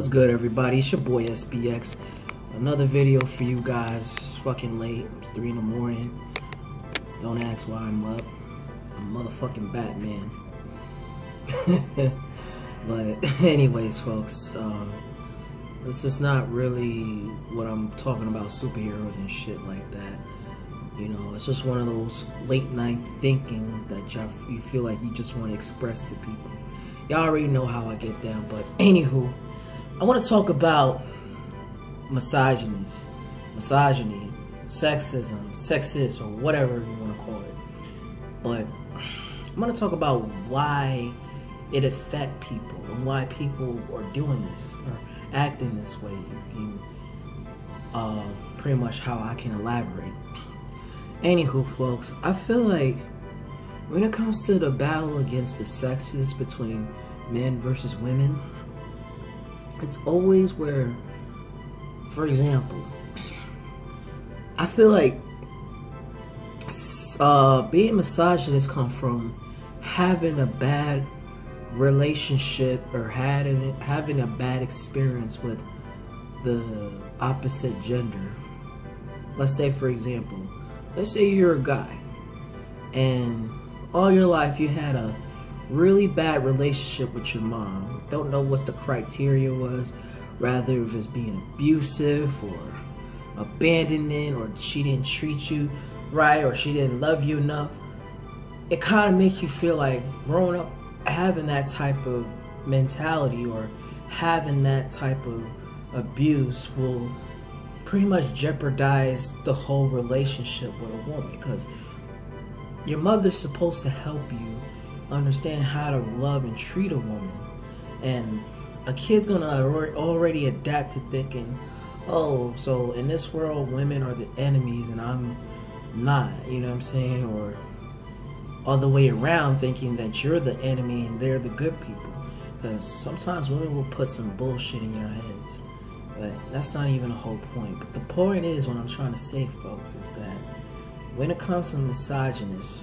What's good, everybody? It's your boy SBX. Another video for you guys. It's fucking late. It's 3 in the morning. Don't ask why I'm up. I'm motherfucking Batman. But anyways, folks, this is not really what I'm talking about, superheroes and shit like that. You know, it's just one of those late night thinking that you feel like you just want to express to people. Y'all already know how I get down, but anywho, I want to talk about misogyny, sexism, sexist, or whatever you want to call it. But I'm going to talk about why it affects people and why people are doing this or acting this way. Pretty much how I can elaborate. Anywho, folks, I feel like when it comes to the battle against the sexes between men versus women, it's always where, for example, I feel like being misogynist comes from having a bad relationship or having a bad experience with the opposite gender. Let's say, for example, let's say you're a guy and all your life you had a really bad relationship with your mom. Don't know what the criteria was, rather if it's being abusive or abandoning, or she didn't treat you right, or she didn't love you enough. It kind of makes you feel like growing up having that type of mentality or having that type of abuse will pretty much jeopardize the whole relationship with a woman, because your mother's supposed to help you understand how to love and treat a woman. And a kid's gonna already adapt to thinking, oh, so in this world women are the enemies and I'm not, you know what I'm saying? Or all the way around, thinking that you're the enemy and they're the good people. Because sometimes women will put some bullshit in your heads, but that's not even the whole point. But the point is, what I'm trying to say, folks, is that when it comes to misogynists,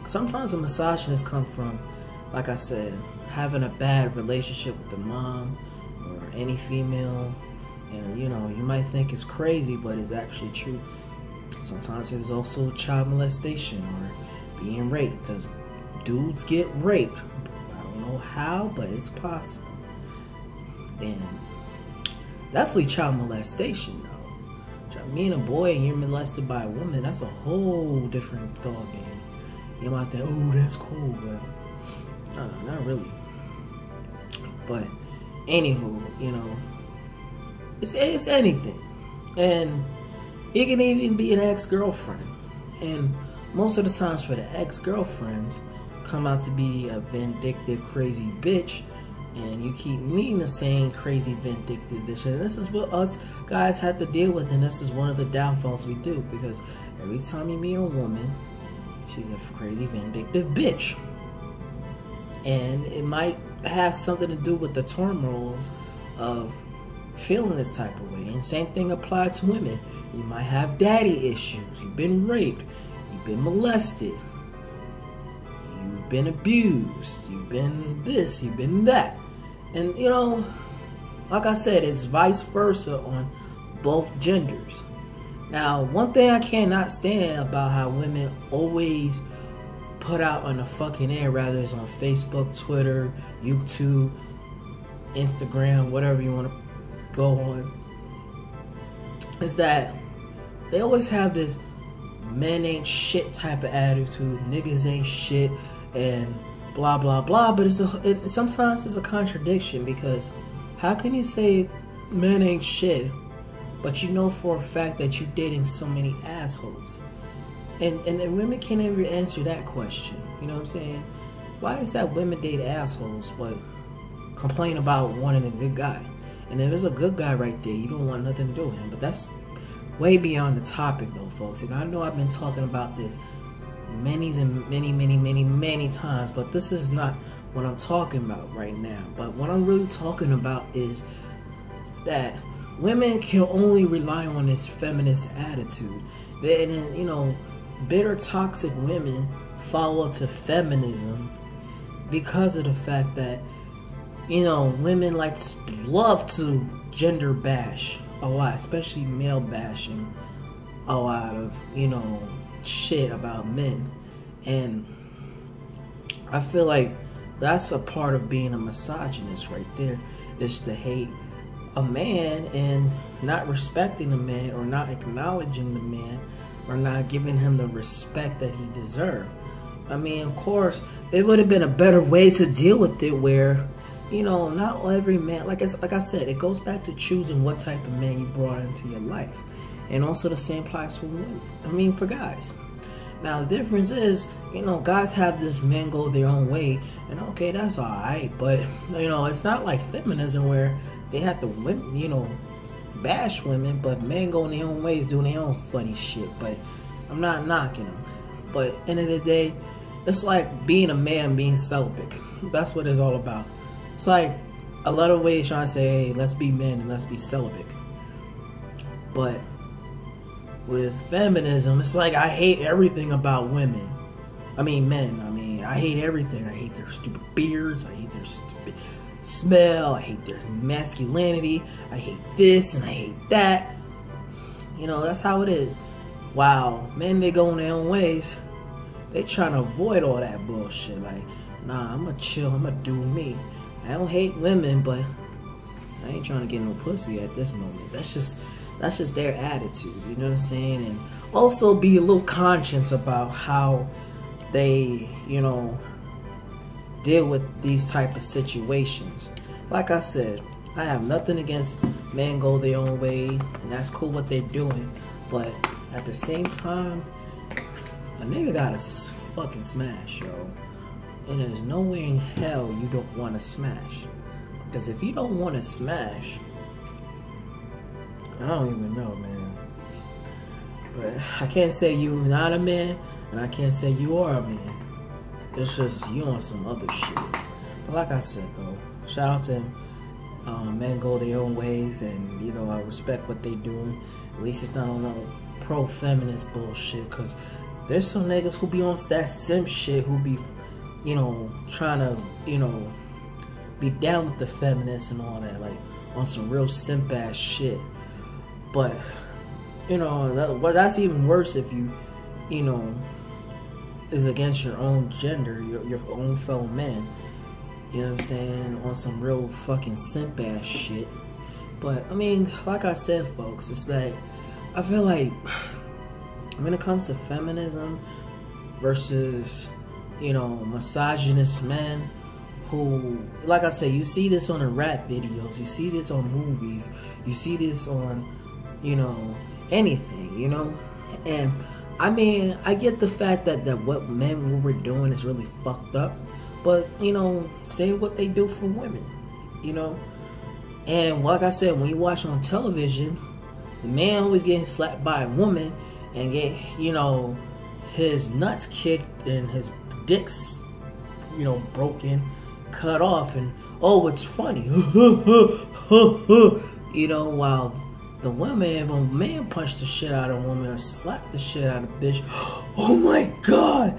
sometimes a misogynist comes from, like I said, having a bad relationship with the mom or any female. And you know, you might think it's crazy, but it's actually true. Sometimes there's also child molestation or being raped, because dudes get raped. I don't know how, but it's possible. And definitely child molestation, though. Being a boy and you're molested by a woman, that's a whole different dog game. You might think, oh, that's cool, but no, not really. But anywho, you know, it's anything. And it can even be an ex-girlfriend. And most of the times for the ex-girlfriends come out to be a vindictive, crazy bitch. And you keep meeting the same crazy, vindictive bitch. And this is what us guys have to deal with. And this is one of the downfalls we do. Because every time you meet a woman, she's a crazy, vindictive bitch. And it might have something to do with the turmoils of feeling this type of way. And same thing applies to women. You might have daddy issues. You've been raped. You've been molested. You've been abused. You've been this. You've been that. And, you know, like I said, it's vice versa on both genders. Now, one thing I cannot stand about how women always put out on the fucking air, rather it's on Facebook, Twitter, YouTube, Instagram, whatever you want to go on, is that they always have this men ain't shit type of attitude, niggas ain't shit, and blah blah blah. But sometimes it's a contradiction, because how can you say men ain't shit, but you know for a fact that you're dating so many assholes? And women can't ever answer that question. You know what I'm saying? Why is that women date assholes but complain about wanting a good guy? And if there's a good guy right there, you don't want nothing to do with him. But that's way beyond the topic, though, folks. And I know I've been talking about this many times, but this is not what I'm talking about right now. But what I'm really talking about is that women can only rely on this feminist attitude. And then, you know, bitter, toxic women follow to feminism because of the fact that women love to gender bash a lot, especially male bashing a lot of, shit about men. And I feel like that's a part of being a misogynist right there, is to hate a man and not respecting the man, or not acknowledging the man, or not giving him the respect that he deserved. I mean, of course, it would have been a better way to deal with it where, not every man, like I said, it goes back to choosing what type of man you brought into your life. And also the same applies for women. I mean, for guys. Now, the difference is, guys have this men go their own way, and okay, that's alright, but, it's not like feminism where they have to, bash women, but men go in their own ways, doing their own funny shit. But I'm not knocking them. But end of the day, it's like being a man being celibate. That's what it's all about. It's like a lot of ways trying to say, hey, let's be men and let's be celibate. But with feminism, it's like I hate everything about women. I mean, men. I hate everything. I hate their stupid beards. I hate their stupid smell. I hate their masculinity. I hate this and I hate that. That's how it is. Wow, men, they go in their own ways. They trying to avoid all that bullshit. Like, nah, I'm gonna chill. I'm gonna do me. I don't hate women, but I ain't trying to get no pussy at this moment. That's just their attitude. You know what I'm saying? And also be a little conscious about how they, deal with these type of situations. Like I said, I have nothing against men go their own way, and that's cool what they're doing. But at the same time, a nigga gotta fucking smash, yo. And there's no way in hell you don't want to smash. Because if you don't want to smash, I don't even know, man. But I can't say you're not a man, and I can't say you are a man. It's just you on some other shit. But like I said, though, shout out to him. Men go their own ways, and I respect what they doing. At least it's not on no pro-feminist bullshit. Cause there's some niggas who be on that simp shit, who be, trying to, be down with the feminists and all that, like on some real simp ass shit. But that's even worse if you, is against your own gender, your own fellow men. You know what I'm saying? On some real fucking simp ass shit. But like I said, folks, it's like I feel like when it comes to feminism versus misogynist men who, like I say, you see this on the rap videos, you see this on movies, you see this on anything, and I get the fact that what men were doing is really fucked up, but say what they do for women, and like I said, when you watch on television, the man always getting slapped by a woman and get his nuts kicked and his dick's broken, cut off, and oh, it's funny. While the woman, if a man punched the shit out of a woman or slapped the shit out of a bitch, oh my god,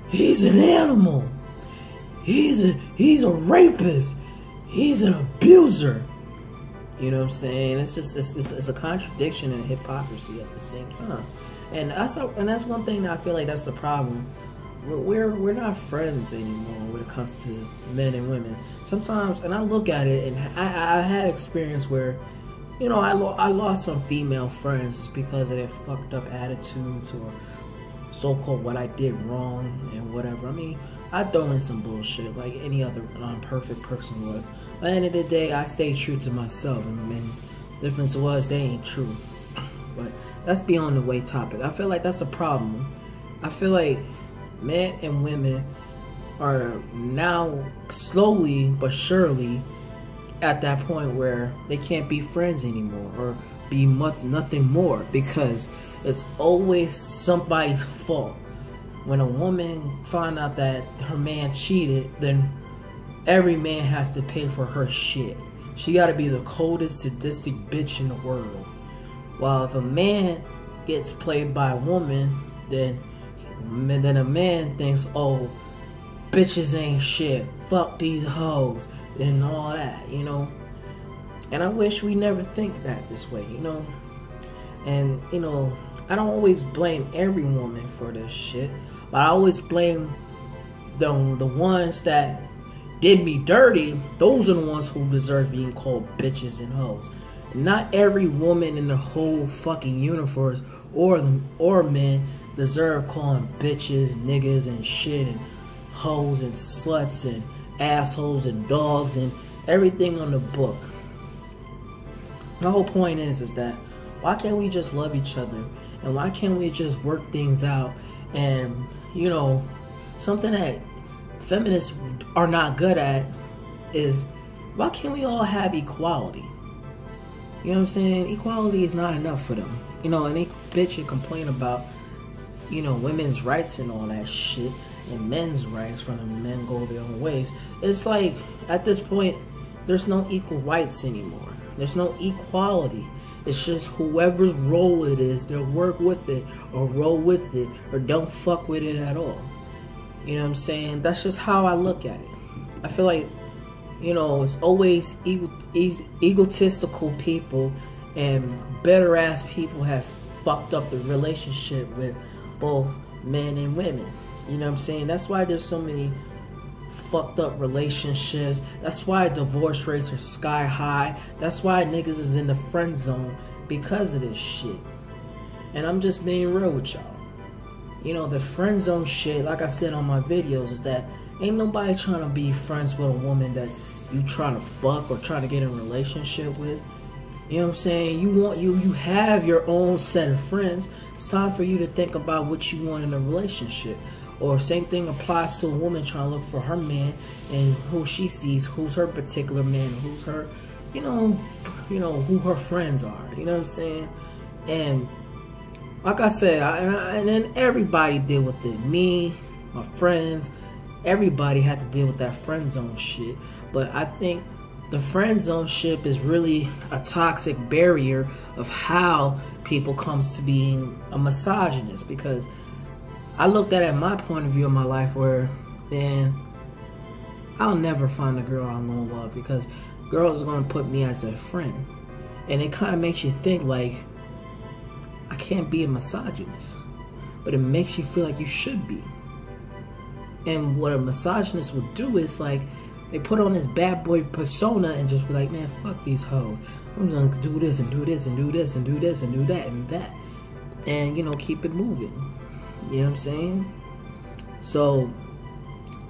he's an animal. He's a rapist. He's an abuser. You know what I'm saying? It's just it's a contradiction and hypocrisy at the same time. And that's one thing that I feel like that's the problem. We're not friends anymore when it comes to men and women. Sometimes, and I look at it, and I had experience where, I lost some female friends because of their fucked up attitudes or so-called what I did wrong and whatever. I throw in some bullshit like any other non-perfect person would. At the end of the day, I stay true to myself. The difference was they ain't true. But that's beyond the way topic. I feel like that's the problem. I feel like men and women are now slowly but surely at that point where they can't be friends anymore or be nothing more, because it's always somebody's fault. When a woman find out that her man cheated, then every man has to pay for her shit. She gotta be the coldest, sadistic bitch in the world. While if a man gets played by a woman, then a man thinks, oh, bitches ain't shit. Fuck these hoes. and all that, you know. And I wish we never think that this way, you know. And, you know, I don't always blame every woman for this shit, but I always blame the ones that did me dirty. Those are the ones who deserve being called bitches and hoes. Not every woman in the whole fucking universe or men deserve calling bitches, niggas, and shit, and hoes, and sluts, and assholes, and dogs, and everything on the book. My whole point is that why can't we just love each other, and why can't we just work things out? And, you know, something that feminists are not good at is, why can't we all have equality? You know what I'm saying? Equality is not enough for them. You know, and they bitch and complain about, you know, women's rights and all that shit, and men's rights from the men go their own ways. It's like, at this point, there's no equal rights anymore. There's no equality. It's just whoever's role it is, they'll work with it, or roll with it, or don't fuck with it at all. You know what I'm saying? That's just how I look at it. I feel like, you know, it's always egotistical people and better ass people have fucked up the relationship with both men and women. You know what I'm saying? That's why there's so many fucked up relationships. That's why divorce rates are sky high. That's why niggas is in the friend zone, because of this shit. And I'm just being real with y'all. You know, the friend zone shit, like I said on my videos, is that ain't nobody trying to be friends with a woman that you trying to fuck or trying to get in a relationship with. You know what I'm saying? You have your own set of friends. It's time for you to think about what you want in a relationship. Or same thing applies to a woman trying to look for her man and who she sees, who's her particular man, who's her, you know, who her friends are. You know what I'm saying? And like I said, and then everybody deal with it. Me, my friends, everybody had to deal with that friend zone shit. But I think the friend zone shit is really a toxic barrier of how people comes to being a misogynist, because I looked at it my point of view in my life where, man, I'll never find a girl I'm gonna love because girls are gonna put me as a friend. And it kind of makes you think like, I can't be a misogynist, but it makes you feel like you should be. And what a misogynist will do is like, they put on this bad boy persona and just be like, man, fuck these hoes. I'm just gonna do this and do this and do this and do this and do that and that. And, you know, keep it moving. You know what I'm saying? So,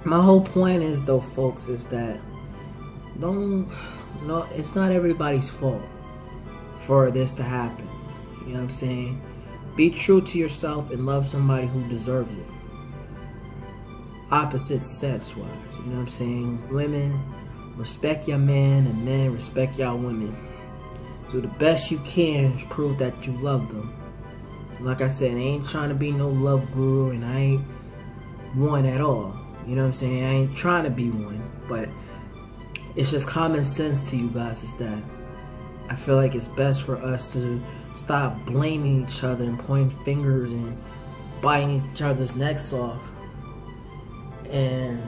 my whole point is, though, folks, is that it's not everybody's fault for this to happen. You know what I'm saying? Be true to yourself and love somebody who deserves it. Opposite sex wise, you know what I'm saying? Women, respect your man, and men, respect y'all women. Do the best you can to prove that you love them. Like I said, I ain't trying to be no love guru, and I ain't one at all. You know what I'm saying? I ain't trying to be one, but it's just common sense to you guys is that I feel like it's best for us to stop blaming each other and pointing fingers and biting each other's necks off. And,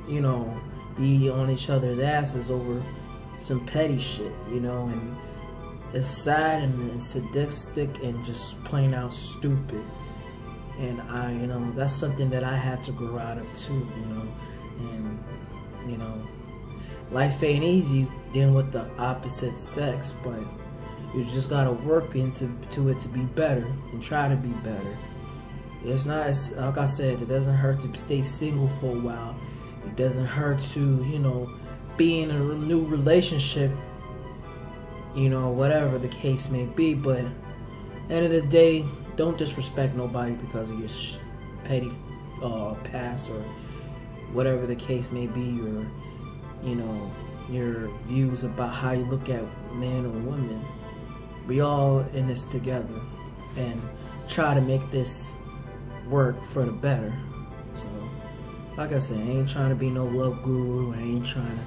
you know, be on each other's asses over some petty shit, you know, and it's sad and it's sadistic and just plain out stupid. And you know, that's something that I had to grow out of too, you know. And, you know, life ain't easy dealing with the opposite sex, but you just gotta work into it to be better and try to be better. It's not, like I said, it doesn't hurt to stay single for a while. It doesn't hurt to, you know, be in a new relationship, you know, whatever the case may be. But at the end of the day, don't disrespect nobody because of your petty past or whatever the case may be, or, you know, your views about how you look at man or woman. We all in this together and try to make this work for the better. So, like I said, I ain't trying to be no love guru. I ain't trying to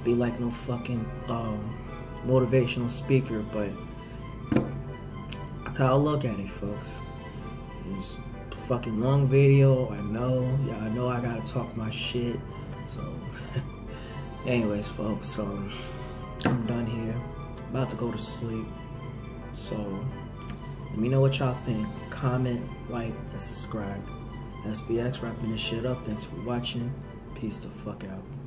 be like no fucking motivational speaker, but that's how I look at it, folks. It's a fucking long video, I know. Yeah, I know I gotta talk my shit. So, Anyways, folks, I'm done here. About to go to sleep. So let me know what y'all think. Comment, like, and subscribe. SBX wrapping this shit up. Thanks for watching. Peace the fuck out.